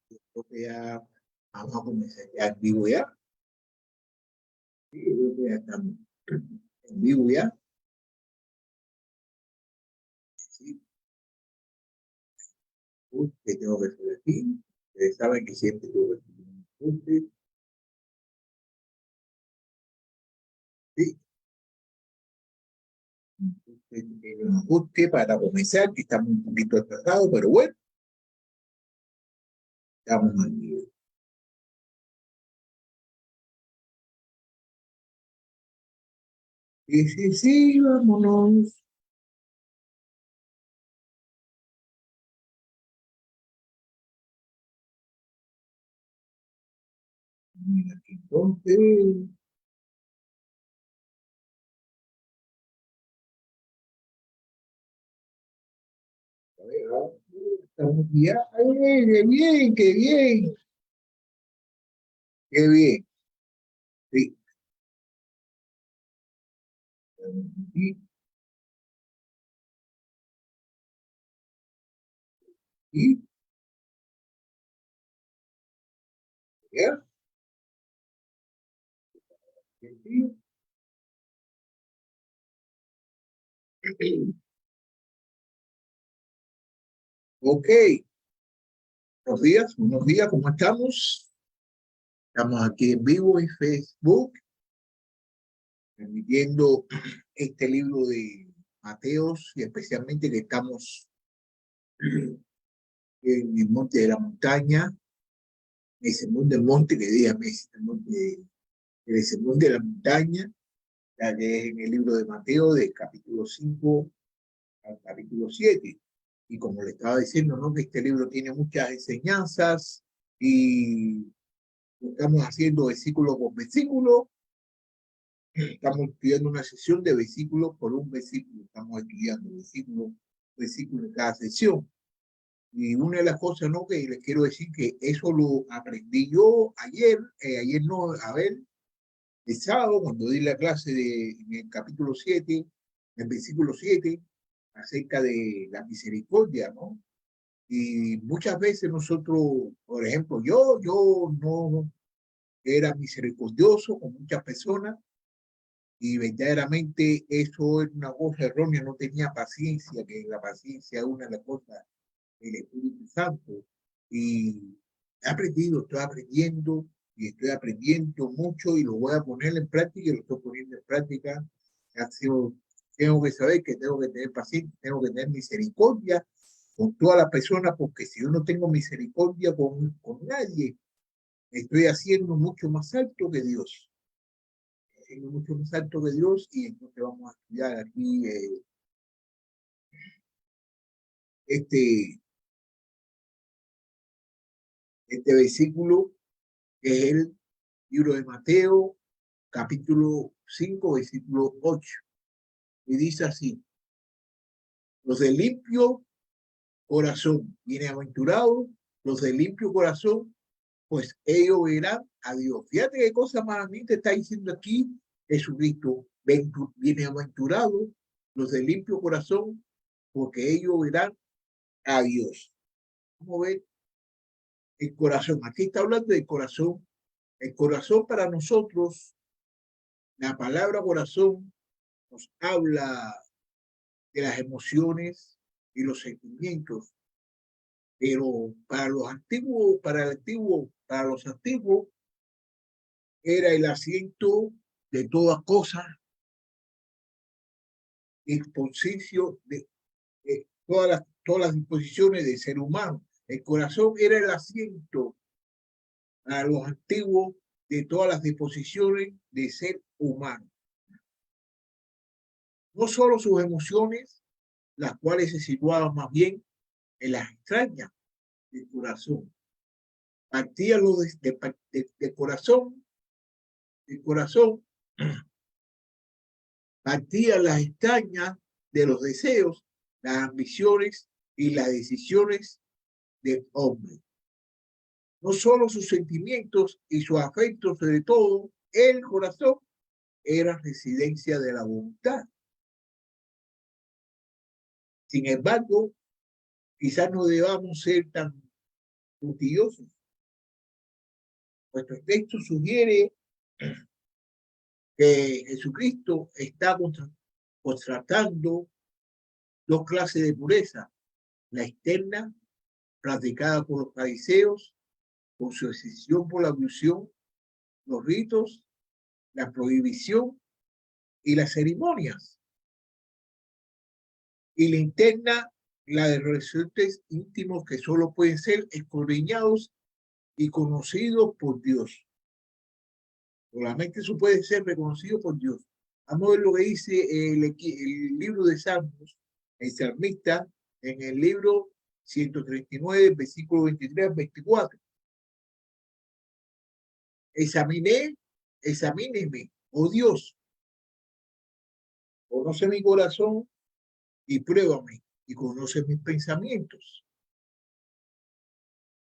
Creo que ya vamos a comenzar ya en vivo ya. Sí, creo que ya estamos en vivo ya. Sí, que tengo que hacer aquí. Ustedes saben que siempre tengo que hacer un ajuste. Sí, un ajuste para comenzar, que estamos un poquito atrasados, pero bueno, estamos aquí. Sí, sí, sí, vámonos. Mira, entonces, a ver, estamos ya. ¡Ay, qué bien, qué bien! ¡Qué bien! Sí. Y, y, ya, sí, sí. Ok, buenos días, ¿cómo estamos? Estamos aquí en vivo en Facebook, transmitiendo este libro de Mateos y especialmente que estamos en el monte de la montaña, en ese monte, que dígame, el sermón de la montaña, ya que es en el libro de Mateo, del capítulo 5 al capítulo 7. Y como le estaba diciendo, ¿no? Que este libro tiene muchas enseñanzas y lo estamos haciendo versículo por versículo. Estamos estudiando una sesión de versículos por un versículo. Estamos estudiando versículo en cada sesión. Y una de las cosas, ¿no? Que les quiero decir que eso lo aprendí yo ayer no, a ver, el sábado, cuando di la clase en el capítulo 7, el versículo 7, acerca de la misericordia, ¿no? Y muchas veces nosotros, por ejemplo, yo no era misericordioso con muchas personas y verdaderamente eso es una cosa errónea, no tenía paciencia, que la paciencia es una de las cosas del Espíritu Santo. Y he aprendido, estoy aprendiendo y estoy aprendiendo mucho y lo voy a poner en práctica y lo estoy poniendo en práctica. Ha sido, tengo que saber que tengo que tener paciencia, tengo que tener misericordia con todas las personas, porque si yo no tengo misericordia con nadie, estoy haciendo mucho más alto que Dios. Haciendo mucho más alto que Dios y entonces vamos a estudiar aquí este, este versículo que es el libro de Mateo, capítulo 5 versículo 8. Y dice así: los de limpio corazón, bienaventurados los de limpio corazón, pues ellos verán a Dios. Fíjate qué cosa más a mí te está diciendo aquí Jesucristo: bienaventurados los de limpio corazón, porque ellos verán a Dios. Vamos a ver el corazón. Aquí está hablando del corazón. El corazón para nosotros, la palabra corazón nos habla de las emociones y los sentimientos, pero para los antiguos era el asiento de toda cosa, disposición de todas las disposiciones del ser humano. El corazón era el asiento para los antiguos de todas las disposiciones de ser humano. No solo sus emociones, las cuales se situaban más bien en las extrañas del corazón. Partía lo de corazón, del corazón, partía las extrañas de los deseos, las ambiciones y las decisiones del hombre. No solo sus sentimientos y sus afectos, sobre todo el corazón, era residencia de la voluntad. Sin embargo, quizás no debamos ser tan puntillosos Nuestro texto sugiere que Jesucristo está contrastando dos clases de pureza: la externa, practicada por los fariseos, con su obsesión por la ablución, los ritos, la prohibición y las ceremonias; y la interna, la de resortes íntimos que solo pueden ser escudriñados y conocidos por Dios. Solamente eso puede ser reconocido por Dios. Vamos a ver lo que dice el libro de Salmos, el salmista, en el libro 139, versículo 23 al 24. Examíneme, oh Dios, conoce mi corazón y pruébame, y conoce mis pensamientos.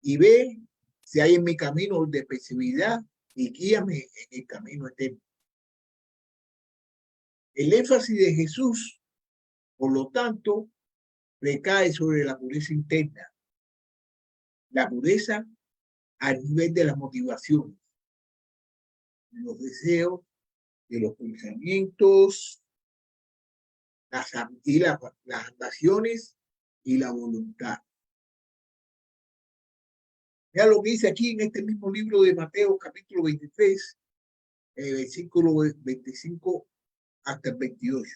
Y ve si hay en mi camino de perseveridad y guíame en el camino eterno. El énfasis de Jesús, por lo tanto, recae sobre la pureza interna, la pureza a nivel de las motivaciones, de los deseos, de los pensamientos, las acciones y la voluntad. Mira lo que dice aquí en este mismo libro de Mateo, capítulo 23, versículo 25 hasta el 28.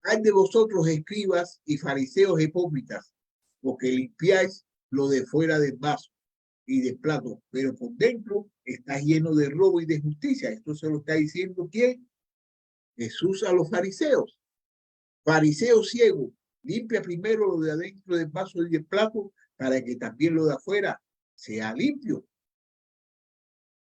Hay de vosotros, escribas y fariseos hipócritas, porque limpiáis lo de fuera del vaso y del plato, pero por dentro está lleno de robo y de justicia. Esto se lo está diciendo ¿quién? Jesús a los fariseos. Fariseo ciego, limpia primero lo de adentro del vaso y del plato para que también lo de afuera sea limpio.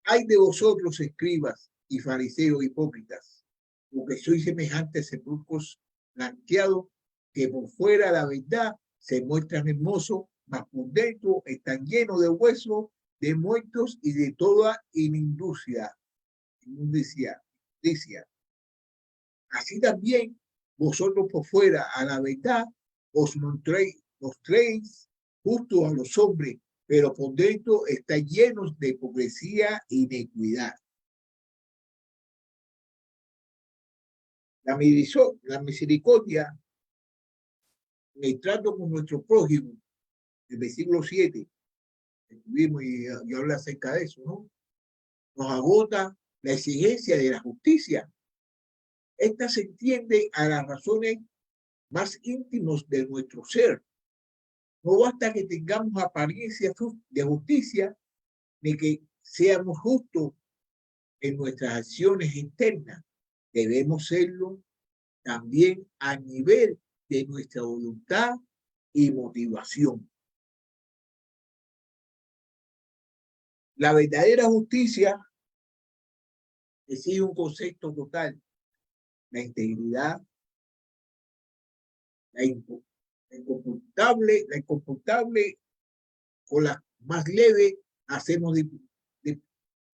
Hay de vosotros, escribas y fariseos hipócritas, porque sois semejantes a sepulcros blanqueados, que por fuera la verdad se muestran hermosos, mas por dentro están llenos de huesos, de muertos y de toda inmundicia. Así también vosotros por fuera a la verdad os mostréis justos a los hombres, pero por dentro están llenos de hipocresía e iniquidad. La misericordia en el trato con nuestro prójimo, el versículo 7, estuvimos y habla acerca de eso, ¿no? Nos agota la exigencia de la justicia. Esta se entiende a las razones más íntimos de nuestro ser. No basta que tengamos apariencia de justicia, ni que seamos justos en nuestras acciones internas. Debemos serlo también a nivel de nuestra voluntad y motivación. La verdadera justicia exige un concepto total: la integridad, la incomportable, con la más leve hacemos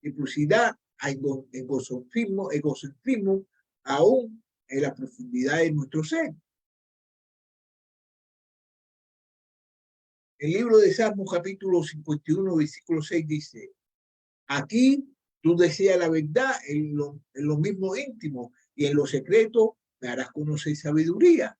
duplicidad, egocentrismo, aún en la profundidad de nuestro ser. El libro de Salmos, capítulo 51, versículo 6 dice: aquí tú deseas la verdad en lo mismo íntimo, y en lo secreto me harás conocer sabiduría.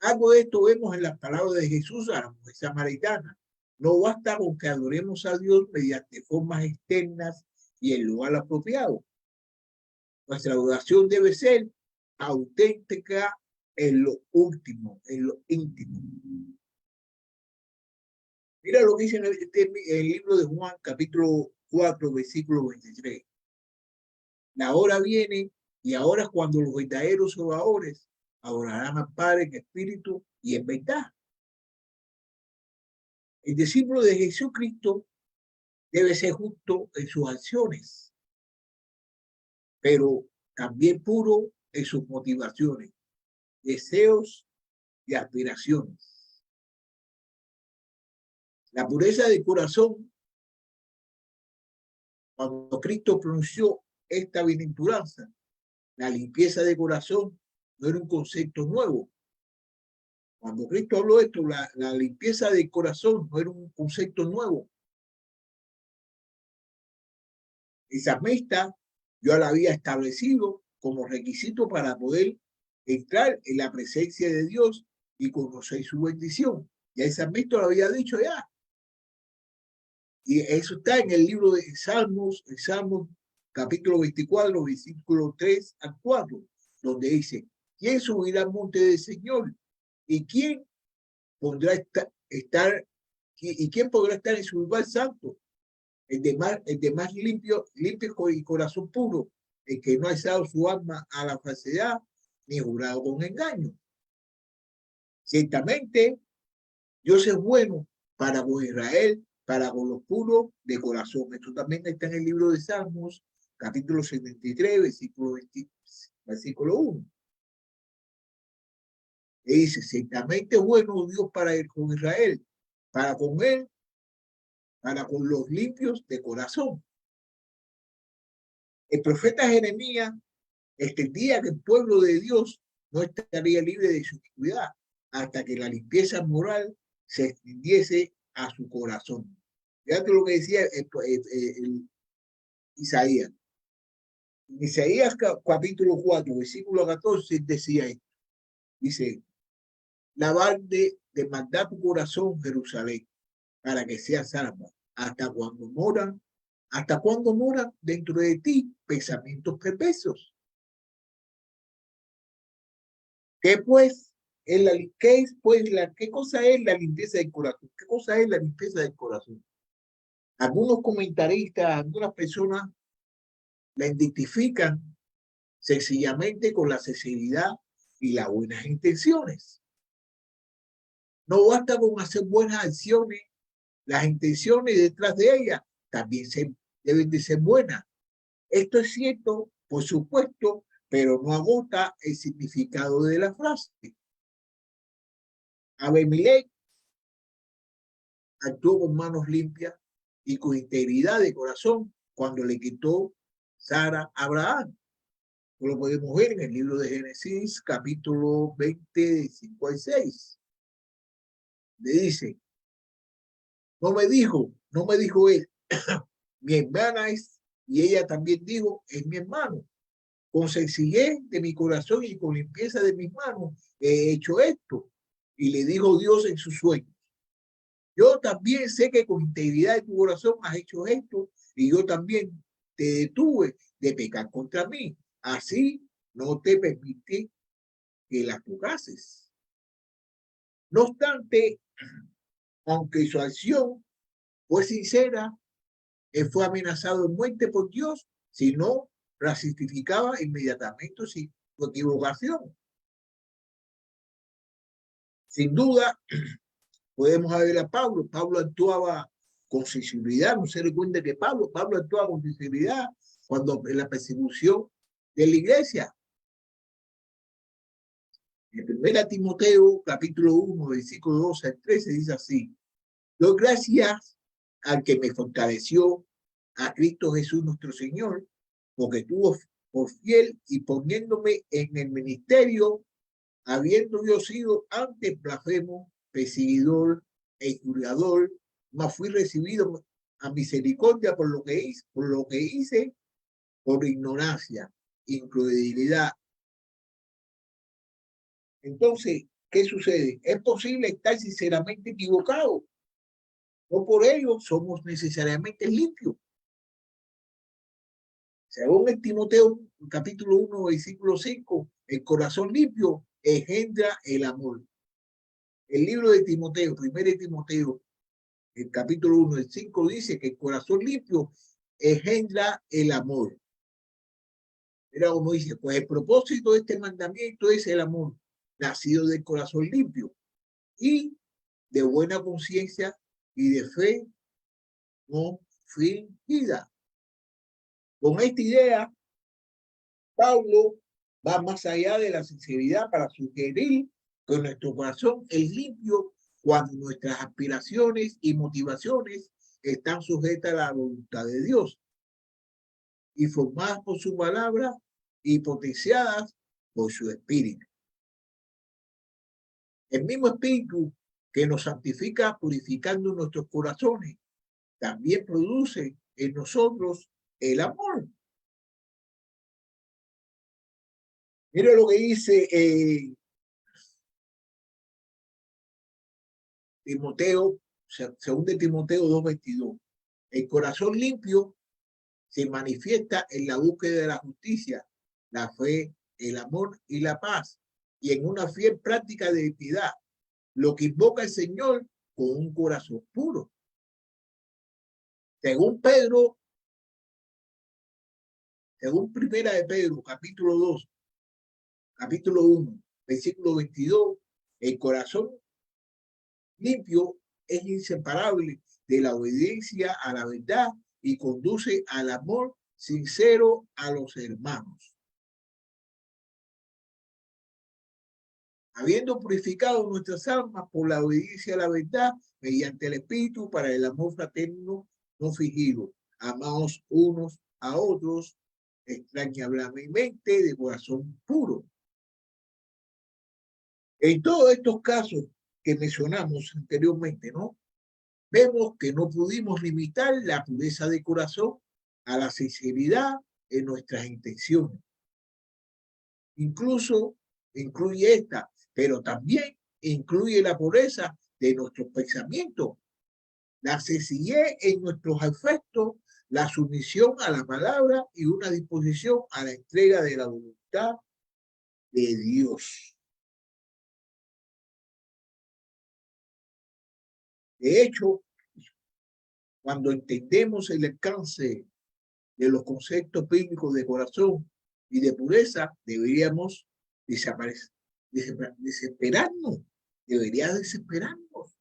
Algo de esto vemos en las palabras de Jesús a la mujer samaritana. No basta con que adoremos a Dios mediante formas externas y el lugar apropiado. Nuestra adoración debe ser auténtica en lo último, en lo íntimo. Mira lo que dice en el libro de Juan, capítulo 4, versículo 23. La hora viene, y ahora es cuando los verdaderos adoradores adorarán al Padre en espíritu y en verdad. El discípulo de Jesucristo debe ser justo en sus acciones, pero también puro en sus motivaciones, deseos y aspiraciones. La pureza del corazón, cuando Cristo pronunció esta bienaventuranza, la limpieza de corazón no era un concepto nuevo. Cuando Cristo habló de esto, la limpieza del corazón no era un concepto nuevo. Esa mesta yo la había establecido como requisito para poder entrar en la presencia de Dios y conocer su bendición. Ya esa mesta lo había dicho ya. Y eso está en el libro de Salmos, en Salmos capítulo 24, versículo 3 al 4, donde dice, ¿quién subirá al monte del Señor? ¿Y quién podrá estar y quién podrá estar en su lugar santo? El de más limpio y corazón puro, el que no ha echado su alma a la falsedad ni jurado con engaño. Ciertamente, Dios es bueno para con Israel, para con los puros de corazón. Esto también está en el libro de Salmos, capítulo 73, versículo 1. Y dice, ciertamente es bueno Dios para él, con Israel, para con él, para con los limpios de corazón. El profeta Jeremías extendía que el pueblo de Dios no estaría libre de su iniquidad hasta que la limpieza moral se extendiese a su corazón. Fíjate lo que decía Isaías. En Isaías capítulo 4, versículo 14, decía esto. Dice, lavar de maldad tu corazón, Jerusalén, para que seas salva. ¿Hasta cuando moran dentro de ti pensamientos perversos? ¿Qué pues ¿qué cosa es la limpieza del corazón? ¿Qué cosa es la limpieza del corazón? Algunos comentaristas, algunas personas la identifican sencillamente con la sinceridad y las buenas intenciones. No basta con hacer buenas acciones, las intenciones detrás de ellas también deben de ser buenas. Esto es cierto, por supuesto, pero no agota el significado de la frase. Abimelech actuó con manos limpias y con integridad de corazón cuando le quitó Sara a Abraham. Lo podemos ver en el libro de Génesis, capítulo 20, de 5 al 6. Le dice, no me dijo él, mi hermana es, y ella también dijo, es mi hermano. Con sencillez de mi corazón y con limpieza de mis manos he hecho esto. Y le dijo Dios en su sueño, yo también sé que con integridad de tu corazón has hecho esto y yo también te detuve de pecar contra mí. Así no te permití que las tocases. No obstante, aunque su acción fue sincera, él fue amenazado de muerte por Dios si no la justificaba inmediatamente su equivocación. Sin duda, podemos ver a Pablo. Pablo actuaba con sensibilidad. No se recuerda que Pablo actuaba con sensibilidad cuando en la persecución de la iglesia. En 1 Timoteo, capítulo 1, versículo 12 al 13, dice así: doy gracias al que me fortaleció, a Cristo Jesús nuestro Señor, porque tuvo por fiel y poniéndome en el ministerio, habiendo yo sido antes blasfemo, perseguidor e injuriador, mas fui recibido a misericordia por lo que hice por ignorancia, incredulidad. Entonces, ¿qué sucede? Es posible estar sinceramente equivocado. No por ello somos necesariamente limpios. Según el Timoteo, capítulo 1, versículo 5, el corazón limpio engendra el amor. El libro de Timoteo, 1 Timoteo, el capítulo 1, el 5, dice que el corazón limpio engendra el amor. Mira como dice, pues el propósito de este mandamiento es el amor, nacido del corazón limpio y de buena conciencia y de fe no fingida. Con esta idea, Pablo va más allá de la sinceridad para sugerir que nuestro corazón es limpio cuando nuestras aspiraciones y motivaciones están sujetas a la voluntad de Dios y formadas por su palabra y potenciadas por su espíritu. El mismo Espíritu que nos santifica purificando nuestros corazones, también produce en nosotros el amor. Mira lo que dice Timoteo, según de Timoteo 2:22. El corazón limpio se manifiesta en la búsqueda de la justicia, la fe, el amor y la paz, y en una fiel práctica de piedad, lo que invoca el Señor con un corazón puro. Según Pedro, según Primera de Pedro, capítulo 2, capítulo 1, versículo 22, el corazón limpio es inseparable de la obediencia a la verdad y conduce al amor sincero a los hermanos. Habiendo purificado nuestras almas por la obediencia a la verdad mediante el Espíritu para el amor fraterno no fingido, amados unos a otros extrañablemente de corazón puro. En todos estos casos que mencionamos anteriormente, ¿no? Vemos que no pudimos limitar la pureza de corazón a la sinceridad en nuestras intenciones. Incluso incluye esta, pero también incluye la pureza de nuestros pensamientos, la sencillez en nuestros afectos, la sumisión a la palabra y una disposición a la entrega de la voluntad de Dios. De hecho, cuando entendemos el alcance de los conceptos bíblicos de corazón y de pureza, deberíamos desesperarnos. Debería desesperarnos.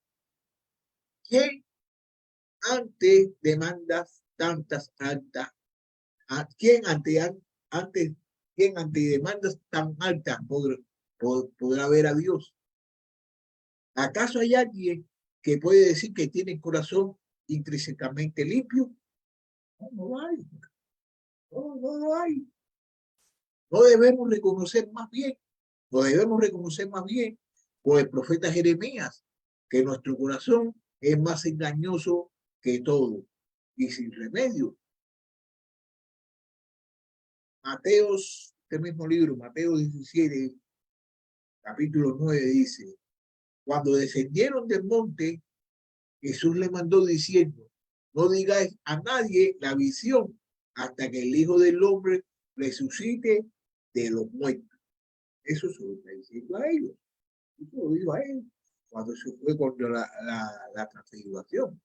¿Quién ante demandas tantas altas? ¿Quién ante demandas tan altas podrá ver a Dios? ¿Acaso hay alguien que puede decir que tiene el corazón intrínsecamente limpio? No, no lo hay. No, no lo hay. No debemos reconocer más bien, lo debemos reconocer más bien por el profeta Jeremías, que nuestro corazón es más engañoso que todo y sin remedio. Mateos, este mismo libro, Mateo 17, capítulo 9, dice: cuando descendieron del monte, Jesús le mandó diciendo: no digáis a nadie la visión hasta que el Hijo del Hombre resucite de los muertos. Eso se lo está diciendo a ellos. Eso lo dijo a él cuando se fue contra la transfiguración.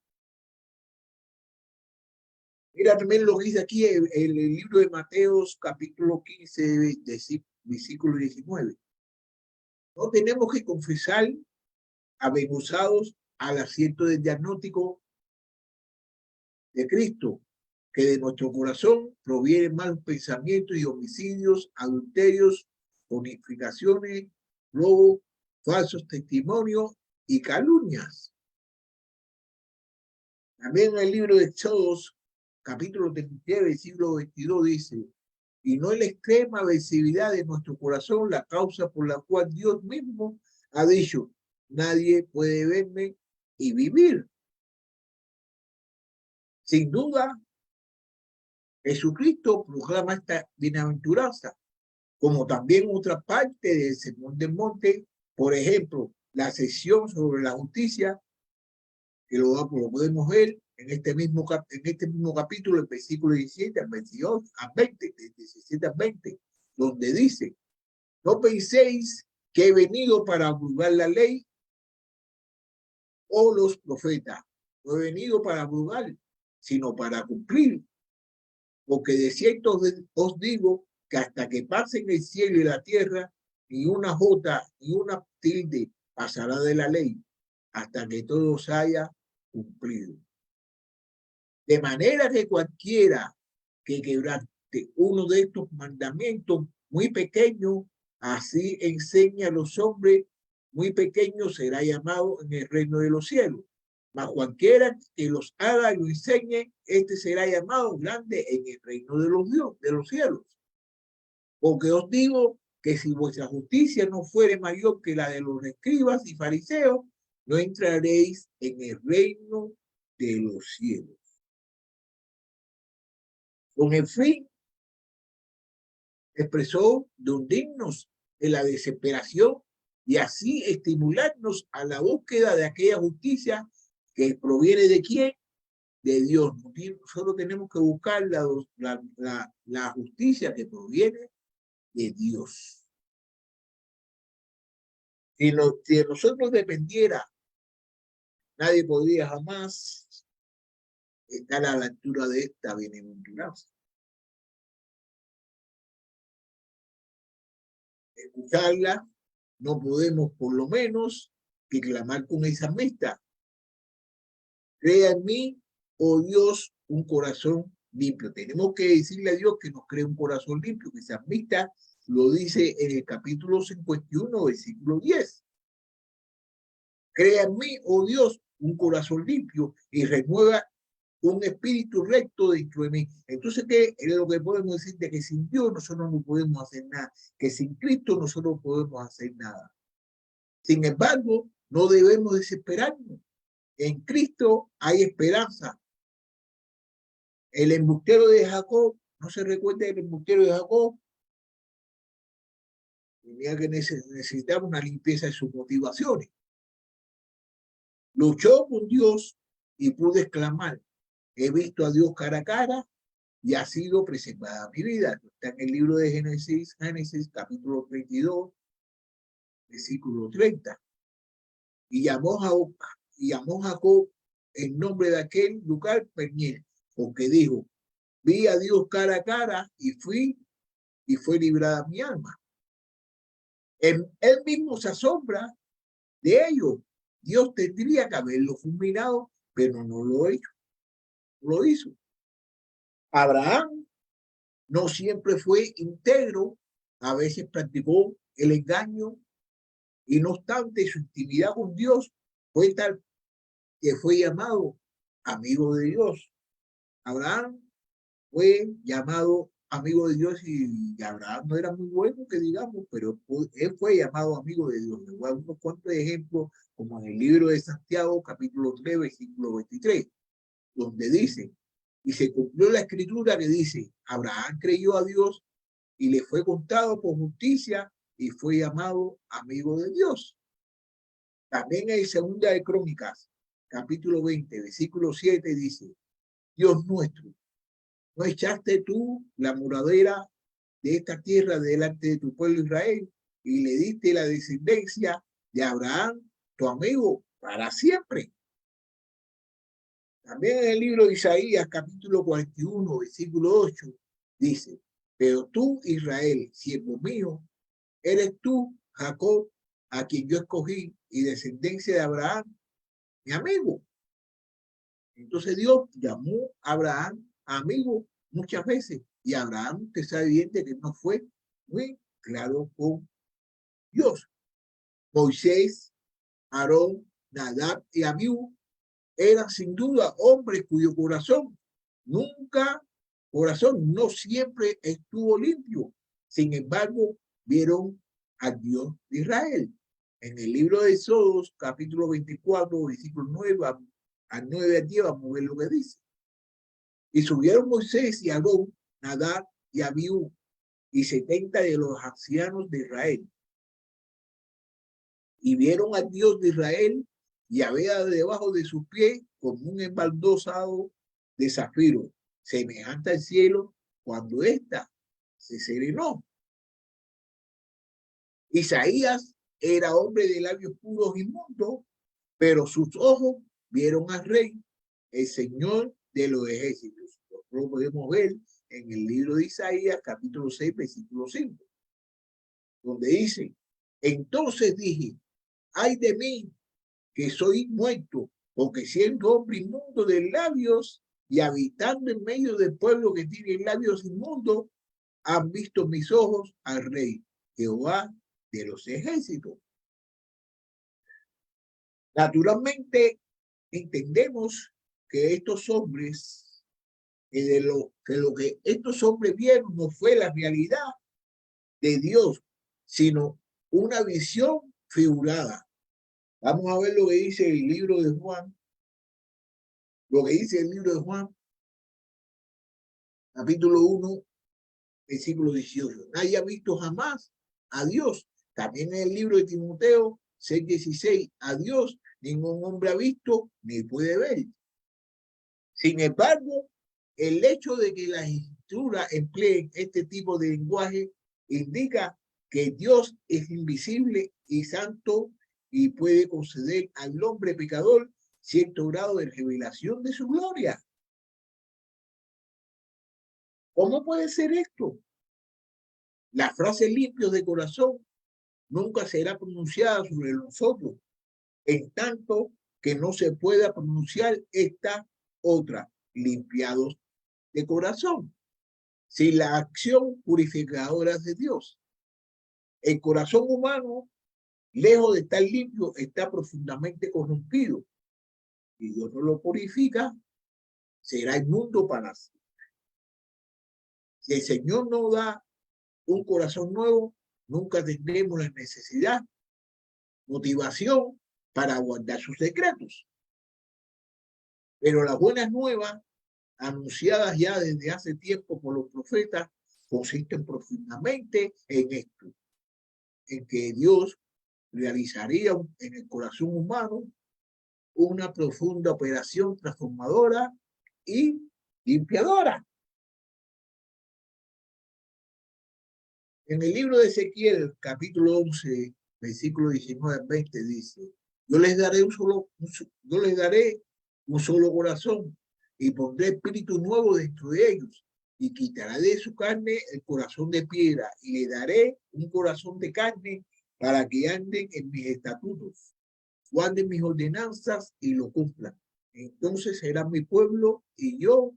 Mira también lo que dice aquí el libro de Mateos, capítulo 15, versículo 19. No tenemos que confesar, avergonzados al asiento del diagnóstico de Cristo, que de nuestro corazón provienen malos pensamientos y homicidios, adulterios, fornicaciones, robos, falsos testimonios y calumnias. También en el libro de Éxodos, capítulo 33, versículo 22, dice: y no es la extrema aversividad de nuestro corazón la causa por la cual Dios mismo ha dicho: nadie puede verme y vivir. Sin duda, Jesucristo proclama esta bienaventuranza, como también otra parte del Sermón del Monte, por ejemplo, la sección sobre la justicia, que lo podemos ver en este mismo capítulo, el versículo 17 al 22, a 20, de 17 a 20, donde dice: no penséis que he venido para abrogar la ley o los profetas. No he venido para abrogar, sino para cumplir. Porque de cierto os digo que hasta que pasen el cielo y la tierra, ni una jota ni una tilde pasará de la ley, hasta que todo se haya cumplido. De manera que cualquiera que quebrante uno de estos mandamientos muy pequeños, así enseña a los hombres, muy pequeños será llamado en el reino de los cielos. Mas cualquiera que los haga y lo enseñe, este será llamado grande en el reino de los cielos. Porque os digo que si vuestra justicia no fuere mayor que la de los escribas y fariseos, no entraréis en el reino de los cielos. Con el fin, expresó de hundirnos en la desesperación y así estimularnos a la búsqueda de aquella justicia que proviene de quién, de Dios. Solo tenemos que buscar la justicia que proviene de Dios. Si de nosotros dependiera, nadie podría jamás estar a la altura de esta bienaventuranza. Escucharla, no podemos por lo menos que clamar con esa amistad. Crea en mí, oh Dios, un corazón limpio. Tenemos que decirle a Dios que nos cree un corazón limpio, que esa amistad lo dice en el capítulo 51, versículo 10. Crea en mí, oh Dios, un corazón limpio y renueva un espíritu recto dentro de mí. Entonces, ¿qué es lo que podemos decir? De que sin Dios nosotros no podemos hacer nada, que sin Cristo nosotros no podemos hacer nada. Sin embargo, no debemos desesperarnos. En Cristo hay esperanza. El embustero de Jacob, ¿no se recuerda del embustero de Jacob? Tenía que necesitaba una limpieza de sus motivaciones. Luchó con Dios y pude exclamar, he visto a Dios cara a cara y ha sido preservada mi vida. Está en el libro de Génesis capítulo 32, versículo 30. Y llamó Jacob en nombre de aquel lugar Peniel, porque dijo, vi a Dios cara a cara y fue librada mi alma. Él mismo se asombra de ello. Dios tendría que haberlo fulminado, pero no lo hizo. Abraham no siempre fue íntegro, a veces practicó el engaño y no obstante su intimidad con Dios fue tal que fue llamado amigo de Dios. Abraham fue llamado amigo de Dios y Abraham no era muy bueno que digamos, pero él fue llamado amigo de Dios. Le voy a dar unos cuantos ejemplos, como en el libro de Santiago, capítulo 3, versículo 23, donde dice, y se cumplió la escritura que dice, Abraham creyó a Dios y le fue contado por justicia y fue llamado amigo de Dios. También en Segunda de Crónicas, capítulo 20, versículo 7, dice, Dios nuestro, ¿no echaste tú la moradera de esta tierra delante de tu pueblo Israel y le diste la descendencia de Abraham, tu amigo, para siempre? También en el libro de Isaías, capítulo 41, versículo 8, dice, pero tú, Israel, siervo mío, eres tú, Jacob, a quien yo escogí, y descendencia de Abraham, mi amigo. Entonces Dios llamó a Abraham amigo muchas veces, y Abraham, usted sabe bien que no fue muy claro con Dios. Moisés, Aarón, Nadab y Abiú eran sin duda hombres cuyo corazón no siempre estuvo limpio. Sin embargo, vieron a Dios de Israel. En el libro de Éxodo, capítulo 24, versículo 9 al 9 al 10, vamos a ver lo que dice. Y subieron Moisés y Aarón, Nadab y Abiú, y 70 de los ancianos de Israel. Y vieron al Dios de Israel y había debajo de sus pies como un embaldosado de zafiro, semejante al cielo cuando ésta se serenó. Isaías era hombre de labios puros y inmundos, pero sus ojos vieron al Rey, el Señor de los ejércitos. Lo podemos ver en el libro de Isaías, capítulo 6, versículo 5, donde dice, entonces dije, ay de mí, que soy muerto, porque siendo hombre inmundo de labios y habitando en medio del pueblo que tiene labios inmundos, han visto mis ojos al Rey, Jehová de los ejércitos. Naturalmente, entendemos que estos hombres, lo que estos hombres vieron no fue la realidad de Dios, sino una visión figurada. Vamos a ver lo que dice el libro de Juan, capítulo 1, versículo 18. Nadie ha visto jamás a Dios. También en el libro de Timoteo 6:16, a Dios ningún hombre ha visto ni puede ver. Sin embargo, el hecho de que las escrituras empleen este tipo de lenguaje indica que Dios es invisible y santo y puede conceder al hombre pecador cierto grado de revelación de su gloria. ¿Cómo puede ser esto? La frase limpios de corazón nunca será pronunciada sobre nosotros, en tanto que no se pueda pronunciar esta otra, limpiados de corazón, sin la acción purificadora de Dios. El corazón humano, lejos de estar limpio, está profundamente corrompido. Y Dios no lo purifica, será inmundo para siempre. Si el Señor no da un corazón nuevo, nunca tendremos la necesidad, motivación para guardar sus secretos. Pero las buenas nuevas, anunciadas ya desde hace tiempo por los profetas, consisten profundamente en esto, en que Dios realizaría en el corazón humano una profunda operación transformadora y limpiadora. En el libro de Ezequiel, capítulo 11, versículo 19 al 20, dice: yo les daré un solo corazón y pondré espíritu nuevo dentro de ellos y quitaré de su carne el corazón de piedra y le daré un corazón de carne para que anden en mis estatutos, guarden mis ordenanzas y lo cumplan. Entonces será mi pueblo y yo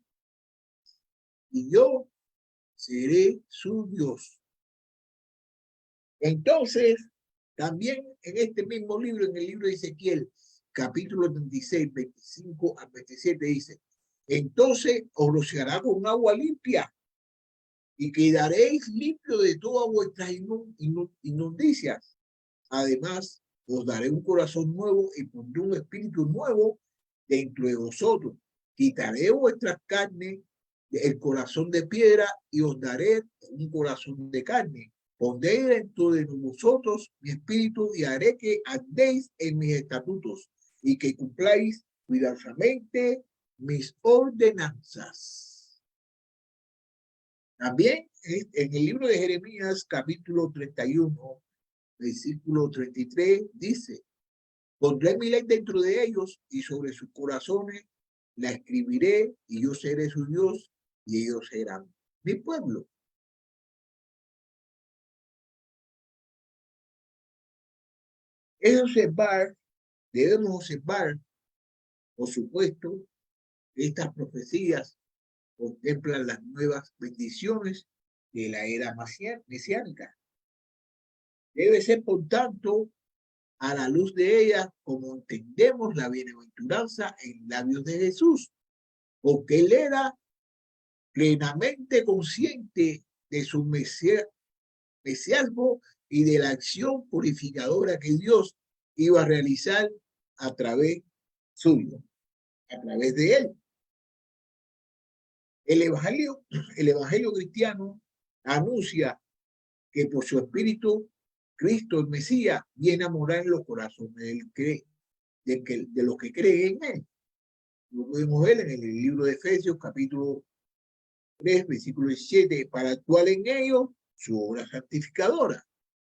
seré su Dios. Entonces, también en este mismo libro, en el libro de Ezequiel, capítulo 36, 25 a 27, dice: entonces os rociará con agua limpia y quedaréis limpios de todas vuestras inmundicias. Además, os daré un corazón nuevo y pondré un espíritu nuevo dentro de vosotros. Quitaré vuestras carnes, el corazón de piedra, y os daré un corazón de carne. Pondré dentro de vosotros mi espíritu y haré que andéis en mis estatutos y que cumpláis cuidadosamente mis ordenanzas. También en el libro de Jeremías, capítulo 31, versículo 33, dice: pondré mi ley dentro de ellos y sobre sus corazones la escribiré y yo seré su Dios y ellos serán mi pueblo. Debemos observar, por supuesto, que estas profecías contemplan las nuevas bendiciones de la era mesiánica. Debe ser, por tanto, a la luz de ellas, como entendemos la bienaventuranza en labios de Jesús, porque él era plenamente consciente de su mesiasmo y de la acción purificadora que Dios iba a realizar a través suyo, a través de él. El evangelio cristiano anuncia que por su espíritu, Cristo, el Mesías, viene a morar en los corazones de los que creen en él. Lo podemos ver en el libro de Efesios, capítulo 3, versículo 17, para actuar en ellos su obra santificadora.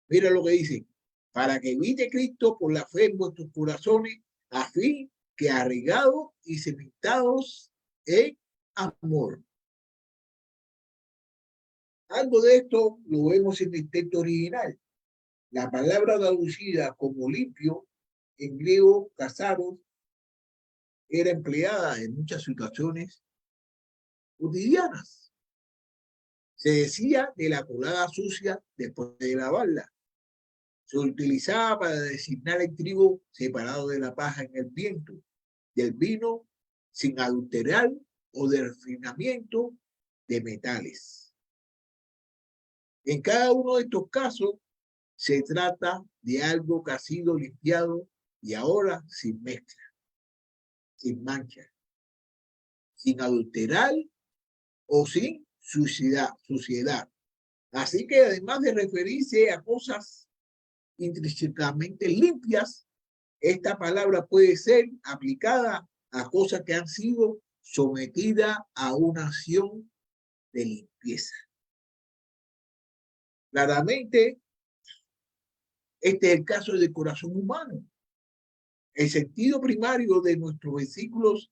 Mira lo que dice: para que evite Cristo por la fe en vuestros corazones, a fin que arraigados y cimentados en amor. Algo de esto lo vemos en el texto original. La palabra traducida como limpio, en griego casaros, era empleada en muchas situaciones cotidianas. Se decía de la colada sucia después de lavarla. Se utilizaba para designar el trigo separado de la paja en el viento, del vino sin adulterar o de refinamiento de metales. En cada uno de estos casos, Se trata de algo que ha sido limpiado y ahora sin mezcla, sin mancha, sin adulterar o sin suciedad. Así que además de referirse a cosas intrínsecamente limpias, esta palabra puede ser aplicada a cosas que han sido sometidas a una acción de limpieza. Claramente, este es el caso del corazón humano. El sentido primario de nuestros versículos,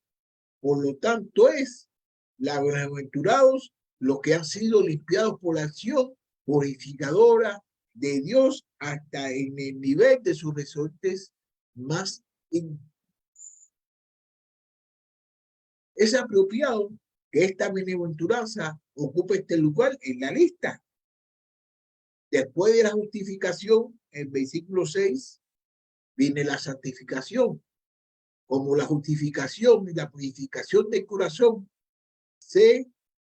por lo tanto, es la bienaventurados los que han sido limpiados por la acción purificadora de Dios hasta en el nivel de sus resortes más íntimos. Es apropiado que esta bienaventuranza ocupe este lugar en la lista. Después de la justificación, en versículo 6, viene la santificación. Como la justificación y la purificación del corazón se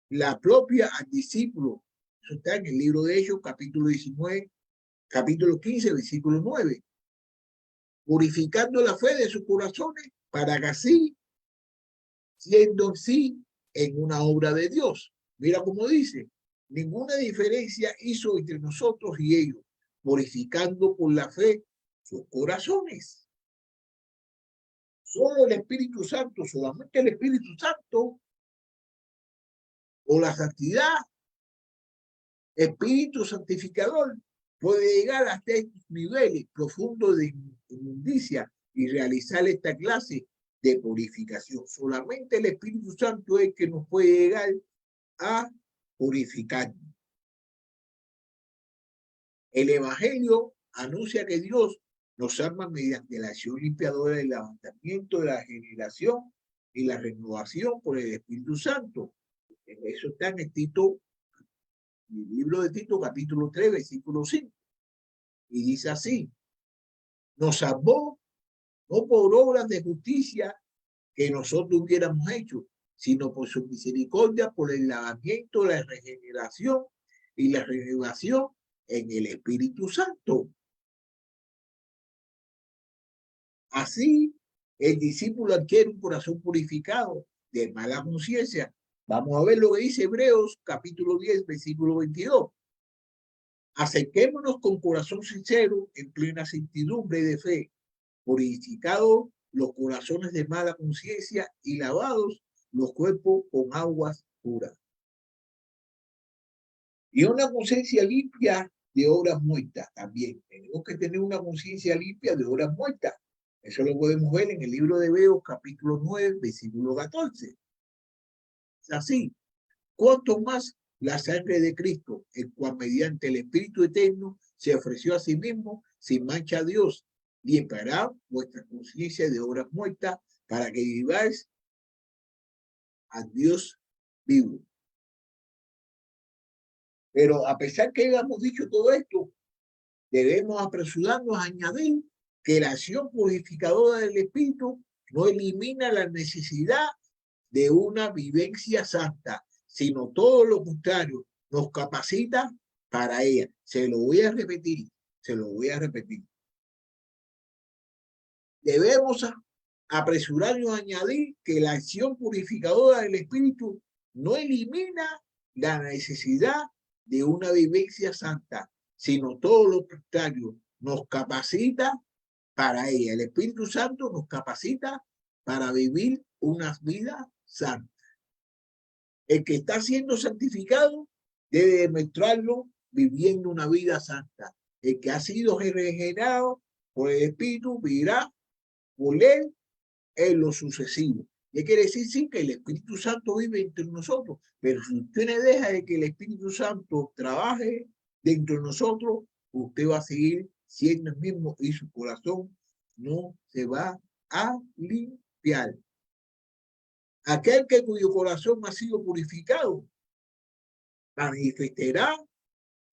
la propia al discípulo. Eso está en el libro de Hechos, capítulo 19, capítulo 15, versículo 9. Purificando la fe de sus corazones para que así, siendo así en una obra de Dios. Mira cómo dice, ninguna diferencia hizo entre nosotros y ellos, purificando por la fe sus corazones. Solo el Espíritu Santo, solamente el Espíritu Santo o la santidad, Espíritu santificador, puede llegar hasta estos niveles profundos de inmundicia y realizar esta clase de purificación. Solamente el Espíritu Santo es el que nos puede llegar a purificar. El Evangelio anuncia que Dios nos ama mediante la acción limpiadora del levantamiento de la generación y la renovación por el Espíritu Santo. Eso está en el libro de Tito, capítulo 3, versículo 5. Y dice así, nos salvó no por obras de justicia que nosotros hubiéramos hecho, sino por su misericordia, por el lavamiento, la regeneración y la renovación en el Espíritu Santo. Así, el discípulo adquiere un corazón purificado de mala conciencia. Vamos a ver lo que dice Hebreos, capítulo 10, versículo 22. Acerquémonos con corazón sincero, en plena certidumbre de fe, purificados los corazones de mala conciencia y lavados los cuerpos con aguas puras. Y una conciencia limpia de obras muertas también. Tenemos que tener una conciencia limpia de obras muertas. Eso lo podemos ver en el libro de Hebreos, capítulo 9, versículo 14. Es así. Cuanto más la sangre de Cristo, el cual mediante el Espíritu Eterno se ofreció a sí mismo sin mancha a Dios, limpiará vuestra conciencia de obras muertas para que viváis a Dios vivo. Pero a pesar que hayamos dicho todo esto, debemos apresurarnos a añadir que la acción purificadora del Espíritu no elimina la necesidad de una vivencia santa, sino todo lo contrario, nos capacita para ella. Se lo voy a repetir. Debemos apresurarnos a añadir que la acción purificadora del Espíritu no elimina la necesidad de una vivencia santa, sino todo lo contrario, nos capacita para ella. El Espíritu Santo nos capacita para vivir una vida santa. El que está siendo santificado debe demostrarlo viviendo una vida santa. El que ha sido regenerado por el Espíritu vivirá por él en lo sucesivo. ¿Qué quiere decir? Sí, que el Espíritu Santo vive entre nosotros, pero si usted no deja de que el Espíritu Santo trabaje dentro de nosotros, usted va a seguir siendo el mismo y su corazón no se va a limpiar. Aquel que cuyo corazón ha sido purificado manifestará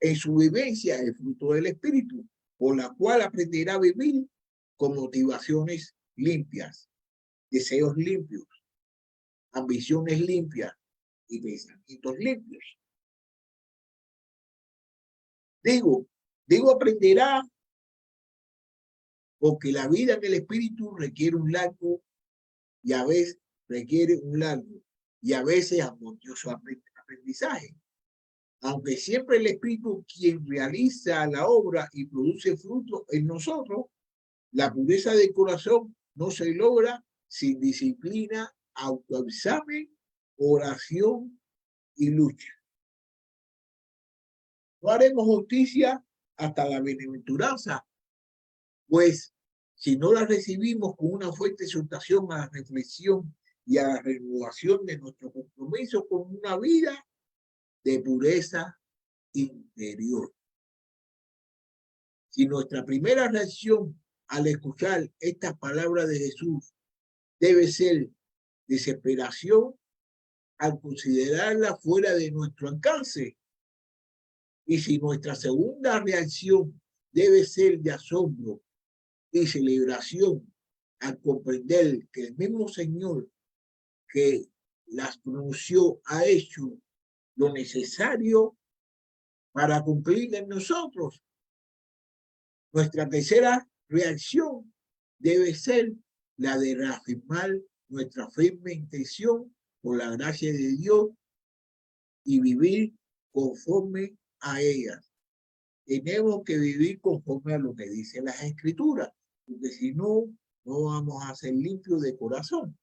en su vivencia el fruto del Espíritu, por la cual aprenderá a vivir con motivaciones limpias, deseos limpios, ambiciones limpias y pensamientos limpios. Digo, Digo aprenderá porque la vida en el espíritu requiere un largo y a veces requiere un largo y a veces armonioso aprendizaje. Aunque siempre el espíritu quien realiza la obra y produce fruto en nosotros, la pureza del corazón no se logra sin disciplina, autoexamen, oración y lucha. No haremos justicia hasta la bienaventuranza, pues si no la recibimos con una fuerte exhortación a la reflexión y a la renovación de nuestro compromiso con una vida de pureza interior. Si nuestra primera reacción al escuchar estas palabras de Jesús debe ser desesperación al considerarla fuera de nuestro alcance, y si nuestra segunda reacción debe ser de asombro y celebración al comprender que el mismo Señor que las pronunció ha hecho lo necesario para cumplir en nosotros, nuestra tercera reacción debe ser la de reafirmar nuestra firme intención por la gracia de Dios y vivir conforme a ella. Tenemos que vivir conforme a lo que dicen las Escrituras, porque si no, no vamos a ser limpios de corazón.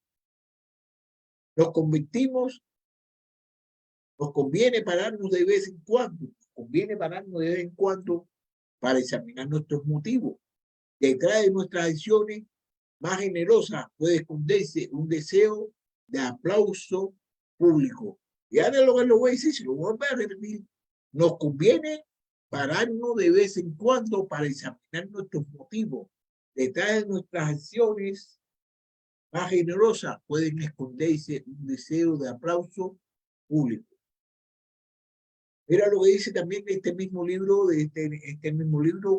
Nos convertimos, nos conviene pararnos de vez en cuando, para examinar nuestros motivos. Detrás de nuestras acciones más generosas puede esconderse un deseo de aplauso público. Y ahora lo voy a decir, si lo voy a repetir, nos conviene pararnos de vez en cuando para examinar nuestros motivos. Detrás de nuestras acciones más generosas pueden esconderse un deseo de aplauso público. Mira lo que dice también este mismo libro,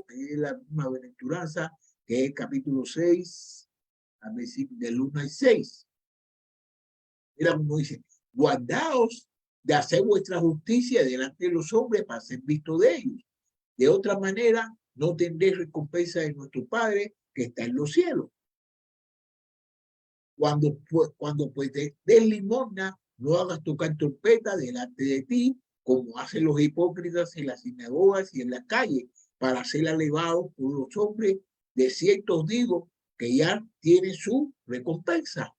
que es la misma bienaventuranza, que es el capítulo 6, al versículo del 1 al 6. Mira como dice, guardaos de hacer vuestra justicia delante de los hombres para ser visto de ellos. De otra manera, no tendréis recompensa de nuestro Padre que está en los cielos. Cuando pues des limosna, no hagas tocar trompeta delante de ti, como hacen los hipócritas en las sinagogas y en las calles, para ser elevados por los hombres. De cierto os digo que ya tiene su recompensa.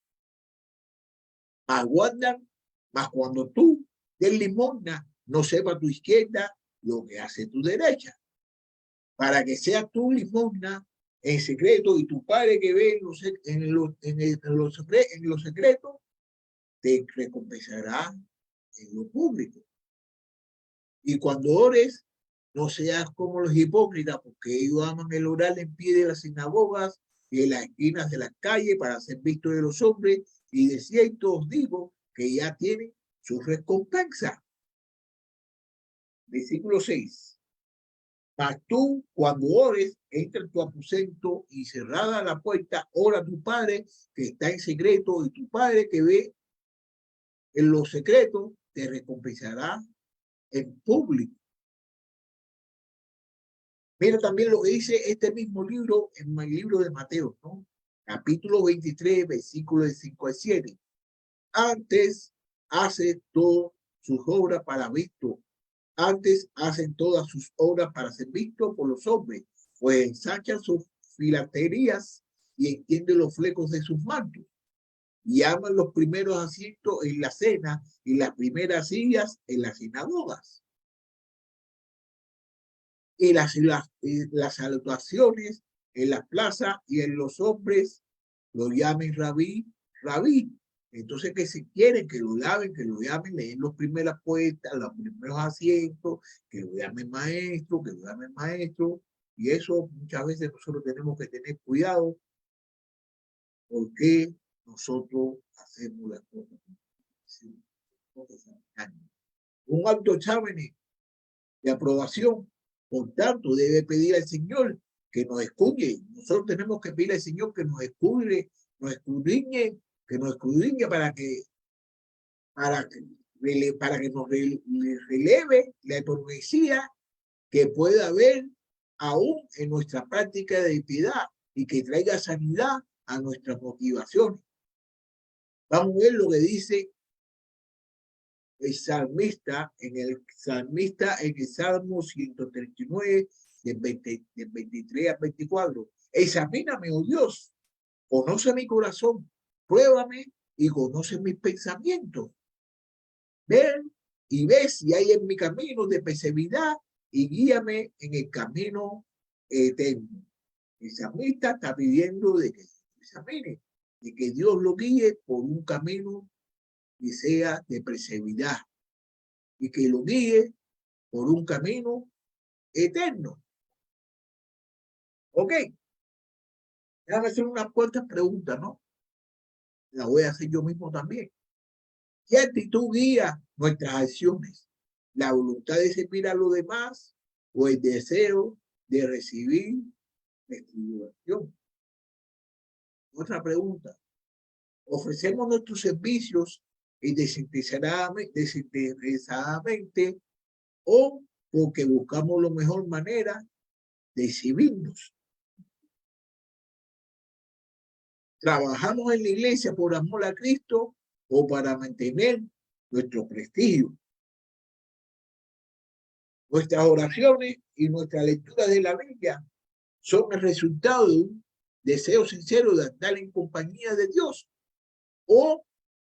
Aguardan, mas cuando tú des limosna, no sepa tu izquierda lo que hace tu derecha, para que sea tu limosna en secreto y tu Padre que ve en lo secreto te recompensará en lo público. Y cuando ores, no seas como los hipócritas, porque ellos aman el orar en pie de las sinagogas y en las esquinas de las calles para ser vistos de los hombres, y de cierto os digo que ya tienen su recompensa. Versículo 6. Mas tú, cuando ores, entra en tu aposento y cerrada la puerta, ora a tu Padre que está en secreto, y tu Padre que ve en lo secreto te recompensará en público. Mira también lo que dice este mismo libro en el libro de Mateo, ¿no? Capítulo 23, versículos 5 al 7. Antes hace todas sus obras para visto. Antes hacen todas sus obras para ser visto por los hombres, pues ensachan sus filaterías y extienden los flecos de sus mantos. Y aman los primeros asientos en la cena y las primeras sillas en las sinagogas. Y las salutaciones en las plazas y en los hombres lo llamen rabí, rabí. Entonces, que si quieren que lo llamen, leen las primeras puertas, los primeros asientos, que lo llamen maestro, y eso muchas veces nosotros tenemos que tener cuidado porque nosotros hacemos las cosas. Un autoexamen de aprobación, por tanto, debe pedir al Señor que nos escudriñe. Nosotros tenemos que pedir al Señor que nos escudriñe para que nos releve la hipocresía que pueda haber aún en nuestra práctica de piedad y que traiga sanidad a nuestras motivaciones. Vamos a ver lo que dice el salmista en el Salmo 139, del 23 al 24. Examíname, oh Dios, conoce mi corazón, pruébame y conoce mis pensamientos. Ven y ve si hay en mi camino de perseveridad y guíame en el camino eterno. El salmista está pidiendo de que se examine, de que Dios lo guíe por un camino que sea de perseveridad y que lo guíe por un camino eterno. Ok, déjame hacer unas cuantas preguntas, ¿no? La voy a hacer yo mismo también. ¿Qué actitud guía nuestras acciones? ¿La voluntad de servir a los demás o el deseo de recibir retribución? Otra pregunta. ¿Ofrecemos nuestros servicios y desinteresadamente o porque buscamos la mejor manera de exhibirnos? ¿Trabajamos en la iglesia por amor a Cristo o para mantener nuestro prestigio? Nuestras oraciones y nuestra lectura de la Biblia son el resultado de un deseo sincero de andar en compañía de Dios, o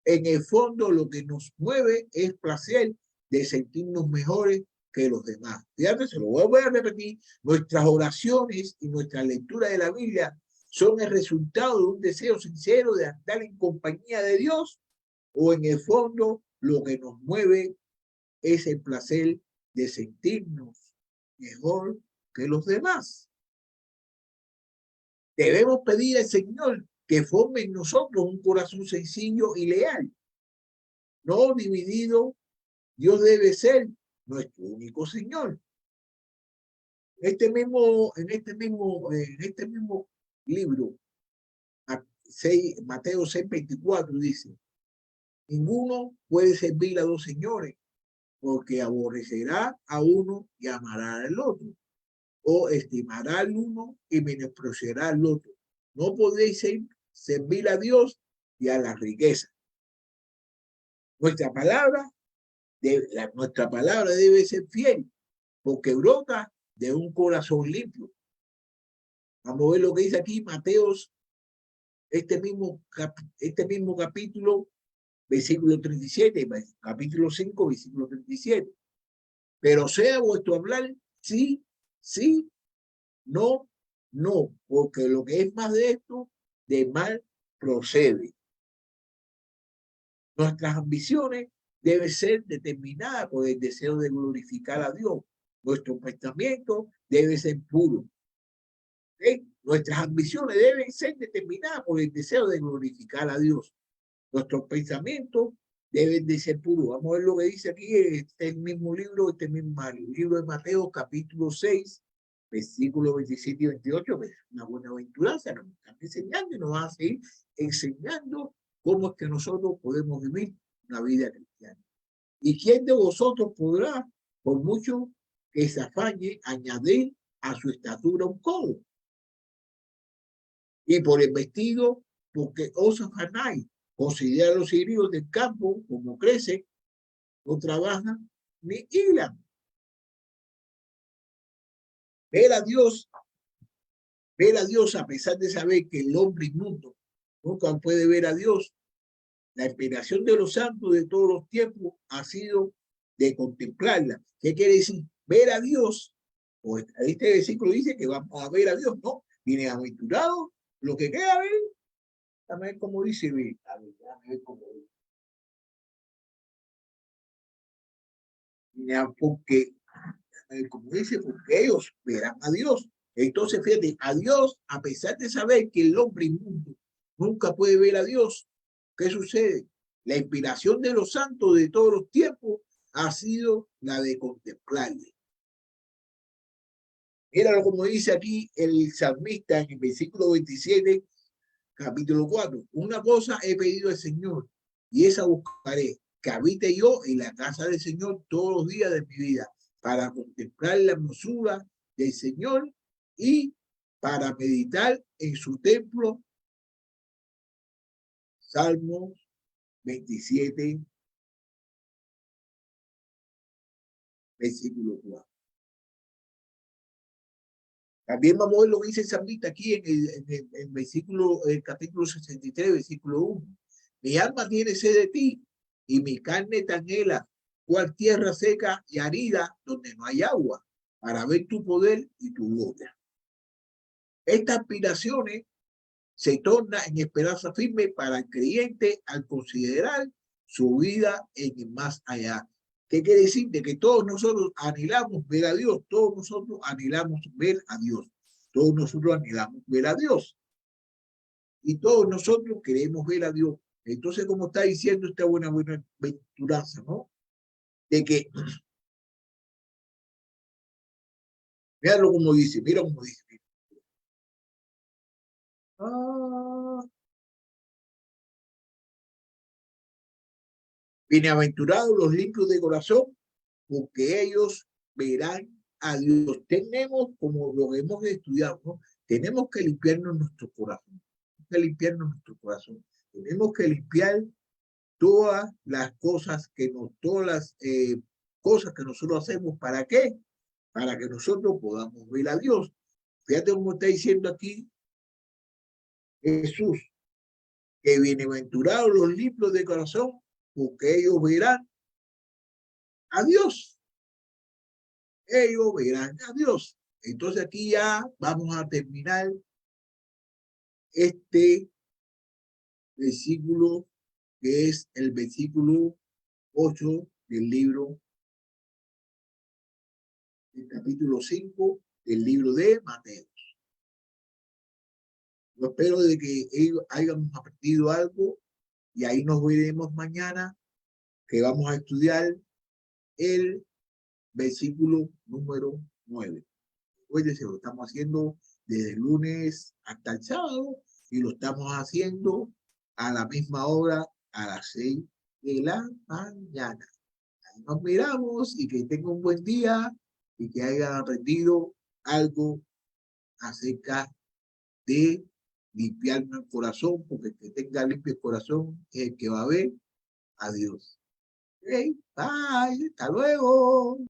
en el fondo lo que nos mueve es placer de sentirnos mejores que los demás. Fíjate, se lo voy a repetir, nuestras oraciones y nuestra lectura de la Biblia son el resultado de un deseo sincero de andar en compañía de Dios, o en el fondo lo que nos mueve es el placer de sentirnos mejor que los demás. Debemos pedir al Señor que forme en nosotros un corazón sencillo y leal, no dividido. Dios debe ser nuestro único Señor. En este mismo libro, Mateo 6:24 dice: ninguno puede servir a dos señores, porque aborrecerá a uno y amará al otro, o estimará al uno y menospreciará al otro. No podéis servir a Dios y a la riqueza. Nuestra palabra debe ser fiel, porque brota de un corazón limpio. Vamos a ver lo que dice aquí Mateos, este mismo capítulo, versículo 37, capítulo 5, versículo 37. Pero sea vuestro hablar sí, sí, no, no, porque lo que es más de esto, de mal procede. Nuestras ambiciones deben ser determinadas por el deseo de glorificar a Dios. Nuestro pensamiento debe ser puro. ¿Okay? Nuestras ambiciones deben ser determinadas por el deseo de glorificar a Dios. Nuestros pensamientos deben de ser puros. Vamos a ver lo que dice aquí el mismo libro, libro de Mateo, capítulo 6, versículos 27 y 28. Pues una buena aventuranza, nos están enseñando y nos van a seguir enseñando cómo es que nosotros podemos vivir una vida cristiana. ¿Y quién de vosotros podrá, por mucho que se afañe, añadir a su estatura un codo? Y por el vestido, porque os afanáis, considera a los hijos del campo como crecen, no trabajan ni hilan. Ver a Dios a pesar de saber que el hombre inmundo nunca puede ver a Dios. La inspiración de los santos de todos los tiempos ha sido de contemplarla. ¿Qué quiere decir? Ver a Dios. Pues este versículo dice que vamos a ver a Dios, ¿no? Bienaventurado, lo que queda ver. A ver cómo dice, a ver cómo dice. Porque, como dice, porque ellos verán a Dios. Entonces, fíjate, a Dios, a pesar de saber que el hombre inmundo nunca puede ver a Dios, ¿qué sucede? La inspiración de los santos de todos los tiempos ha sido la de contemplarle. Míralo como dice aquí el salmista en el versículo 27, capítulo 4. Una cosa he pedido al Señor y esa buscaré, que habite yo en la casa del Señor todos los días de mi vida, para contemplar la hermosura del Señor y para meditar en su templo. Salmos 27, versículo 4. También vamos a ver lo que dice el salmista aquí en el versículo, el capítulo 63, versículo 1. Mi alma tiene sed de ti y mi carne te anhela, cual tierra seca y arida donde no hay agua, para ver tu poder y tu gloria. Estas aspiraciones se tornan en esperanza firme para el creyente al considerar su vida en el más allá. ¿Qué quiere decir? De que todos nosotros anhelamos ver a Dios, todos nosotros anhelamos ver a Dios, todos nosotros anhelamos ver a Dios y todos nosotros queremos ver a Dios. Entonces, como está diciendo esta buenaventuranza, ¿no? De que, míralo como dice, mira como dice. Bienaventurados los limpios de corazón, porque ellos verán a Dios. Tenemos, como lo hemos estudiado, ¿no? Tenemos que limpiarnos nuestro corazón. Tenemos que limpiarnos nuestro corazón. Tenemos que limpiar todas las cosas que todas las cosas que nosotros hacemos. ¿Para qué? Para que nosotros podamos ver a Dios. Fíjate cómo está diciendo aquí Jesús, que bienaventurados los limpios de corazón, porque ellos verán a Dios. Ellos verán a Dios. Entonces aquí ya vamos a terminar este versículo, que es el versículo 8 del libro, del capítulo 5 del libro de Mateo. Yo espero de que ellos hayamos aprendido algo y ahí nos veremos mañana, que vamos a estudiar el versículo número 9. Recuérdense, lo estamos haciendo desde el lunes hasta el sábado y lo estamos haciendo a la misma hora, a las 6 de la mañana. Ahí nos miramos y que tengan un buen día y que hayan aprendido algo acerca de limpiarme el corazón, porque el que tenga limpio el corazón es el que va a ver a Dios. Okay, bye, hasta luego.